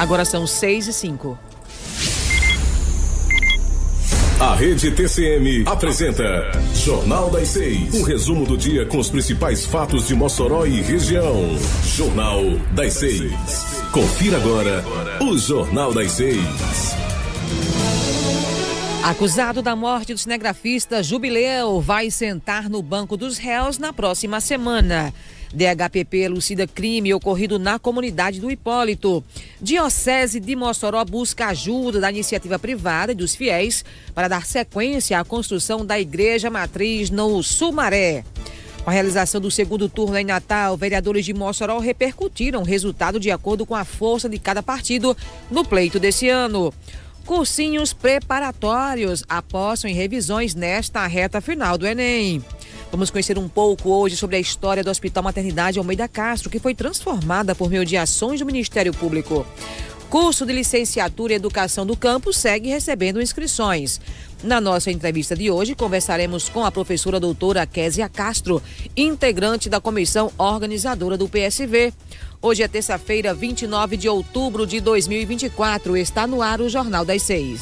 Agora são 6h05. A Rede TCM apresenta Jornal das 6. Um resumo do dia com os principais fatos de Mossoró e região. Jornal das 6. Confira agora o Jornal das 6. Acusado da morte do cinegrafista Jubileu vai sentar no banco dos réus na próxima semana. DHPP elucida crime ocorrido na comunidade do Hipólito. Diocese de Mossoró busca ajuda da iniciativa privada e dos fiéis para dar sequência à construção da igreja matriz no Sumaré. Com a realização do segundo turno em Natal, vereadores de Mossoró repercutiram o resultado de acordo com a força de cada partido no pleito desse ano. Cursinhos preparatórios apostam em revisões nesta reta final do Enem. Vamos conhecer um pouco hoje sobre a história do Hospital Maternidade Almeida Castro, que foi transformada por meio de ações do Ministério Público. Curso de licenciatura em Educação do Campo segue recebendo inscrições. Na nossa entrevista de hoje, conversaremos com a professora doutora Késia Castro, integrante da comissão organizadora do PSV. Hoje é terça-feira, 29 de outubro de 2024. Está no ar o Jornal das 6.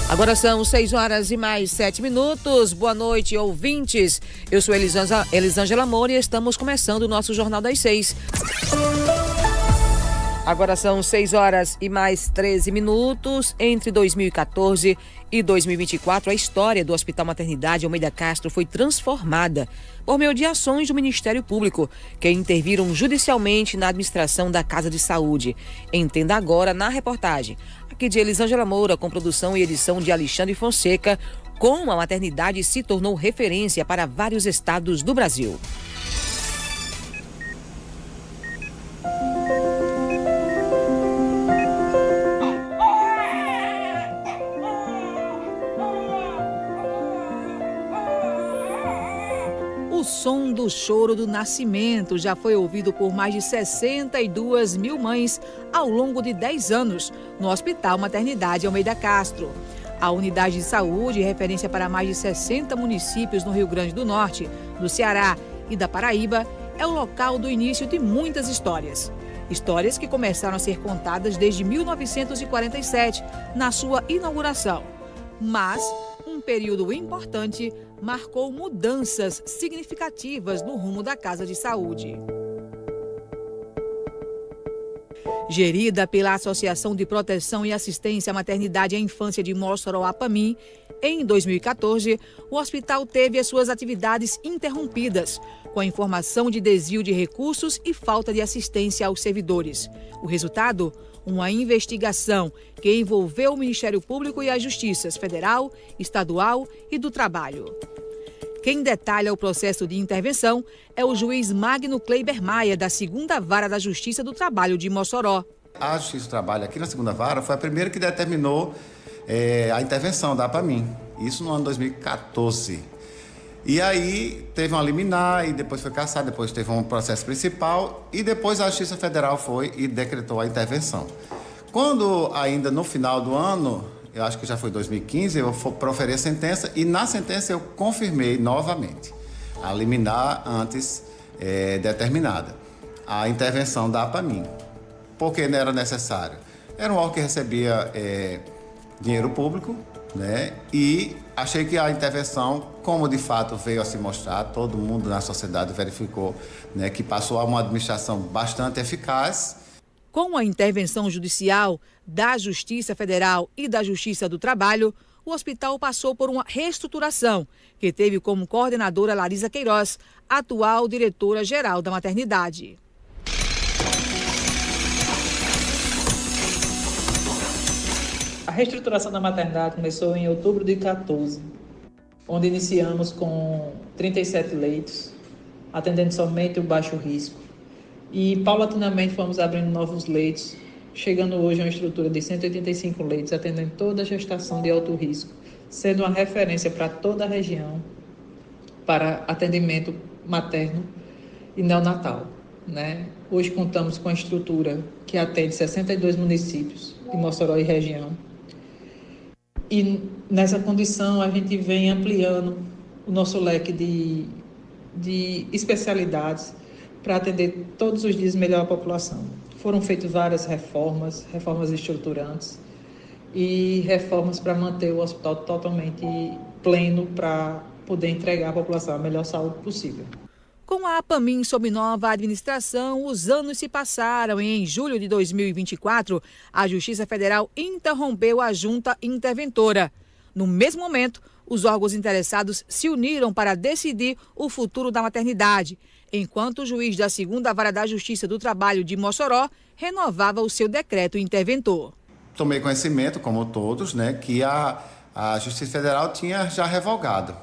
Agora são 6h07. Boa noite, ouvintes. Eu sou Elisângela Moura e estamos começando o nosso Jornal das 6. Agora são 6h13. Entre 2014 e 2024, a história do Hospital Maternidade Almeida Castro foi transformada por meio de ações do Ministério Público, que interviram judicialmente na administração da Casa de Saúde. Entenda agora na reportagem, aqui de Elisângela Moura, com produção e edição de Alexandre Fonseca, como a maternidade se tornou referência para vários estados do Brasil. O som do choro do nascimento já foi ouvido por mais de 62 mil mães ao longo de 10 anos no Hospital Maternidade Almeida Castro. A unidade de saúde, referência para mais de 60 municípios no Rio Grande do Norte, do Ceará e da Paraíba, é o local do início de muitas histórias. Histórias que começaram a ser contadas desde 1947, na sua inauguração. Mas um período importante marcou mudanças significativas no rumo da Casa de Saúde. Gerida pela Associação de Proteção e Assistência à Maternidade e à Infância de Mossoró, APAMIM, em 2014, o hospital teve as suas atividades interrompidas, com a informação de desvio de recursos e falta de assistência aos servidores. O resultado? Uma investigação que envolveu o Ministério Público e as Justiças Federal, Estadual e do Trabalho. Quem detalha o processo de intervenção é o juiz Magno Kleiber Maia, da 2ª Vara da Justiça do Trabalho de Mossoró. A Justiça do Trabalho aqui na 2ª Vara foi a primeira que determinou a intervenção da APAMIM, isso no ano 2014. E aí teve uma liminar e depois foi cassado, depois teve um processo principal e depois a Justiça Federal foi e decretou a intervenção. Quando ainda no final do ano, eu acho que já foi 2015, eu proferi a sentença e na sentença eu confirmei novamente a liminar antes determinada, a intervenção da APAMIM. Porque não era necessário. Era um órgão que recebia dinheiro público, né? E achei que a intervenção, como de fato veio a se mostrar, todo mundo na sociedade verificou, né, que passou a uma administração bastante eficaz. Com a intervenção judicial da Justiça Federal e da Justiça do Trabalho, o hospital passou por uma reestruturação, que teve como coordenadora Larisa Queiroz, atual diretora-geral da maternidade. A reestruturação da maternidade começou em outubro de 2014, onde iniciamos com 37 leitos, atendendo somente o baixo risco. E, paulatinamente, fomos abrindo novos leitos, chegando hoje a uma estrutura de 185 leitos, atendendo toda a gestação de alto risco, sendo uma referência para toda a região para atendimento materno e neonatal, né? Hoje contamos com a estrutura que atende 62 municípios de Mossoró e região. E nessa condição a gente vem ampliando o nosso leque de especialidades para atender todos os dias melhor a população. Foram feitas várias reformas estruturantes e reformas para manter o hospital totalmente pleno para poder entregar à população a melhor saúde possível. Com a APAMIM sob nova administração, os anos se passaram e em julho de 2024, a Justiça Federal interrompeu a junta interventora. No mesmo momento, os órgãos interessados se uniram para decidir o futuro da maternidade, enquanto o juiz da 2ª Vara da Justiça do Trabalho de Mossoró renovava o seu decreto interventor. Tomei conhecimento, como todos, que a Justiça Federal tinha já revogado.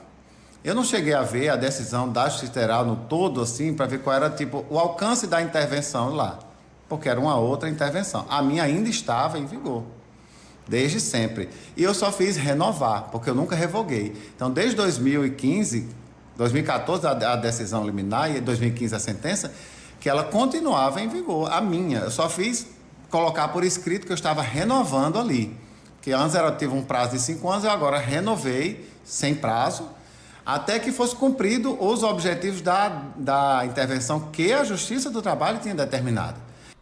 Eu não cheguei a ver a decisão da Justiça Federal no todo, assim, para ver qual era o alcance da intervenção lá, porque era uma outra intervenção. A minha ainda estava em vigor, desde sempre. E eu só fiz renovar, porque eu nunca revoguei. Então, desde 2014 a decisão liminar e 2015 a sentença, que ela continuava em vigor, a minha. Eu só fiz colocar por escrito que eu estava renovando ali, que antes tive um prazo de 5 anos, eu agora renovei sem prazo, até que fosse cumprido os objetivos da intervenção que a Justiça do Trabalho tinha determinado.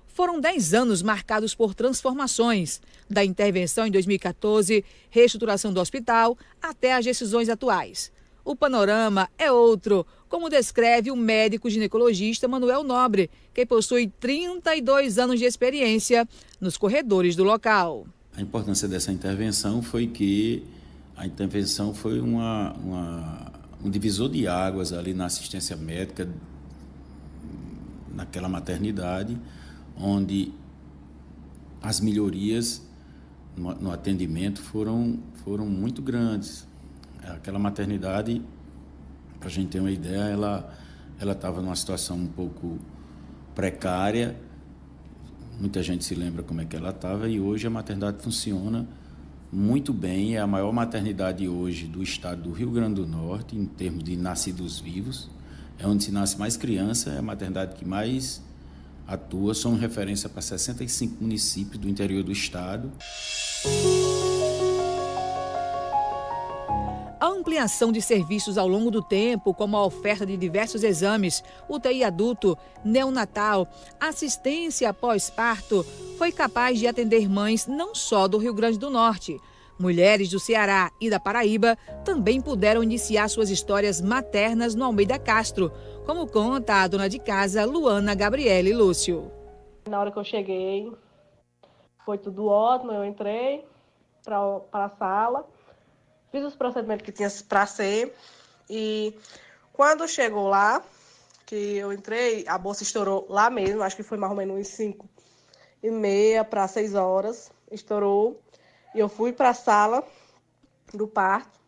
Foram 10 anos marcados por transformações, da intervenção em 2014, reestruturação do hospital, até as decisões atuais. O panorama é outro, como descreve o médico ginecologista Manuel Nobre, que possui 32 anos de experiência nos corredores do local. A importância dessa intervenção foi que a intervenção foi um divisor de águas ali na assistência médica, naquela maternidade, onde as melhorias no atendimento foram muito grandes. Aquela maternidade, para a gente ter uma ideia, ela estava numa situação um pouco precária. Muita gente se lembra como é que ela estava, e hoje a maternidade funciona muito bem. É a maior maternidade hoje do estado do Rio Grande do Norte, em termos de nascidos vivos. É onde se nasce mais criança, é a maternidade que mais atua. Somos referência para 65 municípios do interior do estado. A ampliação de serviços ao longo do tempo, como a oferta de diversos exames, UTI adulto, neonatal, assistência pós-parto, foi capaz de atender mães não só do Rio Grande do Norte. Mulheres do Ceará e da Paraíba também puderam iniciar suas histórias maternas no Almeida Castro, como conta a dona de casa Luana Gabriele Lúcio. Na hora que eu cheguei, foi tudo ótimo, eu entrei para a sala. Fiz os procedimentos que tinha para ser, e quando chegou lá, que eu entrei, a bolsa estourou lá mesmo, acho que foi mais ou menos uns 5h30 para 6 horas, estourou, e eu fui para a sala do parto.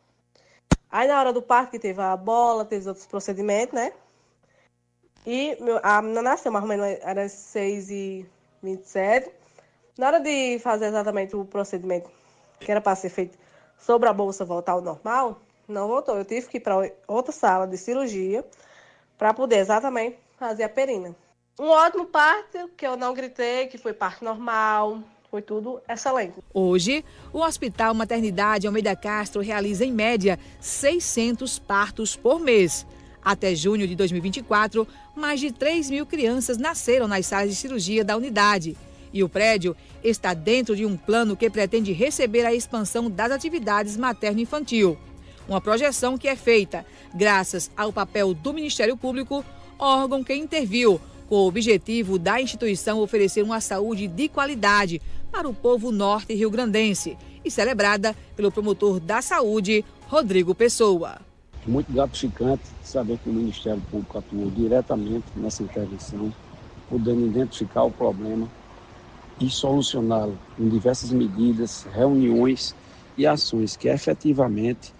Aí na hora do parto, que teve a bola, teve outros procedimentos, e a menina nasceu mais ou menos, era 6h27. Na hora de fazer exatamente o procedimento que era para ser feito sobre a bolsa voltar ao normal, não voltou. Eu tive que ir para outra sala de cirurgia para poder exatamente fazer a perina. Um ótimo parto, que eu não gritei, que foi parto normal, foi tudo excelente. Hoje, o Hospital Maternidade Almeida Castro realiza em média 600 partos por mês. Até junho de 2024, mais de 3.000 crianças nasceram nas salas de cirurgia da unidade. E o prédio está dentro de um plano que pretende receber a expansão das atividades materno-infantil. Uma projeção que é feita graças ao papel do Ministério Público, órgão que interviu com o objetivo da instituição oferecer uma saúde de qualidade para o povo norte rio-grandense e celebrada pelo promotor da saúde, Rodrigo Pessoa. Muito gratificante saber que o Ministério Público atuou diretamente nessa intervenção, podendo identificar o problema e solucioná-lo com diversas medidas, reuniões e ações que efetivamente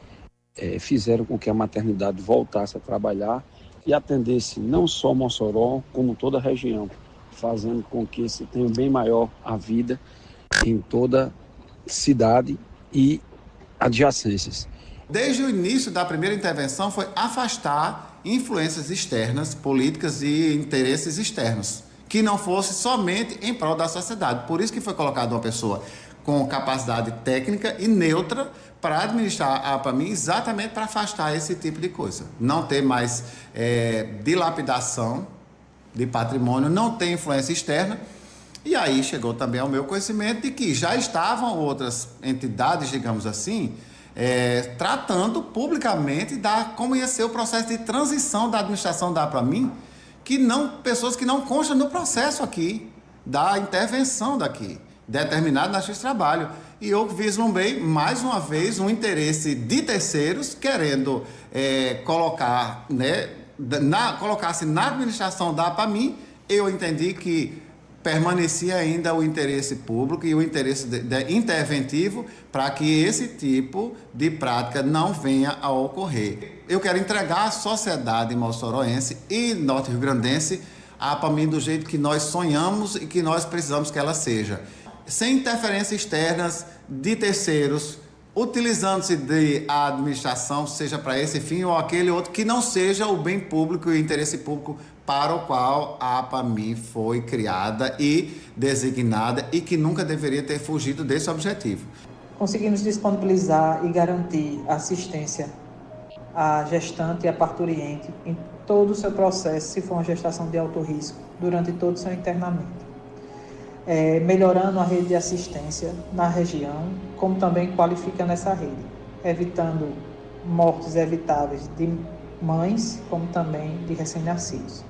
fizeram com que a maternidade voltasse a trabalhar e atendesse não só Mossoró, como toda a região, fazendo com que se tenha bem maior a vida em toda cidade e adjacências. Desde o início da primeira intervenção foi afastar influências externas, políticas e interesses externos, que não fosse somente em prol da sociedade. Por isso que foi colocada uma pessoa com capacidade técnica e neutra para administrar a APAMIM, exatamente para afastar esse tipo de coisa. Não ter mais dilapidação de patrimônio, não tem influência externa. E aí chegou também ao meu conhecimento de que já estavam outras entidades, digamos assim, tratando publicamente como ia ser o processo de transição da administração da APAMIM, pessoas que não constam no processo aqui, da intervenção daqui, determinado na Justiça do Trabalho. E eu vislumbrei, mais uma vez, um interesse de terceiros querendo colocar, colocar-se na administração da APAMIM. Eu entendi que permanecia ainda o interesse público e o interesse interventivo para que esse tipo de prática não venha a ocorrer. Eu quero entregar à sociedade moçoroense e norte-riograndense a APAMIM do jeito que nós sonhamos e que nós precisamos que ela seja. Sem interferências externas de terceiros, utilizando-se da administração, seja para esse fim ou aquele outro, que não seja o bem público e o interesse público para o qual a APAMIM foi criada e designada e que nunca deveria ter fugido desse objetivo. Conseguimos disponibilizar e garantir assistência à gestante e à parturiente em todo o seu processo, se for uma gestação de alto risco, durante todo o seu internamento. Melhorando a rede de assistência na região, como também qualificando essa rede, evitando mortes evitáveis de mães, como também de recém-nascidos.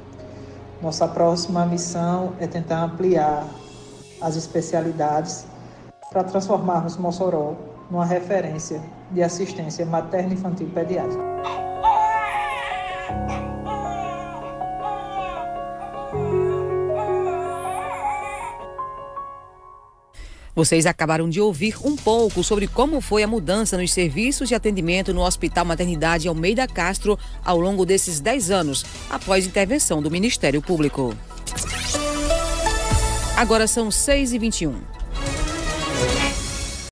Nossa próxima missão é tentar ampliar as especialidades para transformarmos Mossoró numa referência de assistência materna, infantil e pediátrica. Vocês acabaram de ouvir um pouco sobre como foi a mudança nos serviços de atendimento no Hospital Maternidade Almeida Castro ao longo desses 10 anos, após intervenção do Ministério Público. Agora são 6h21.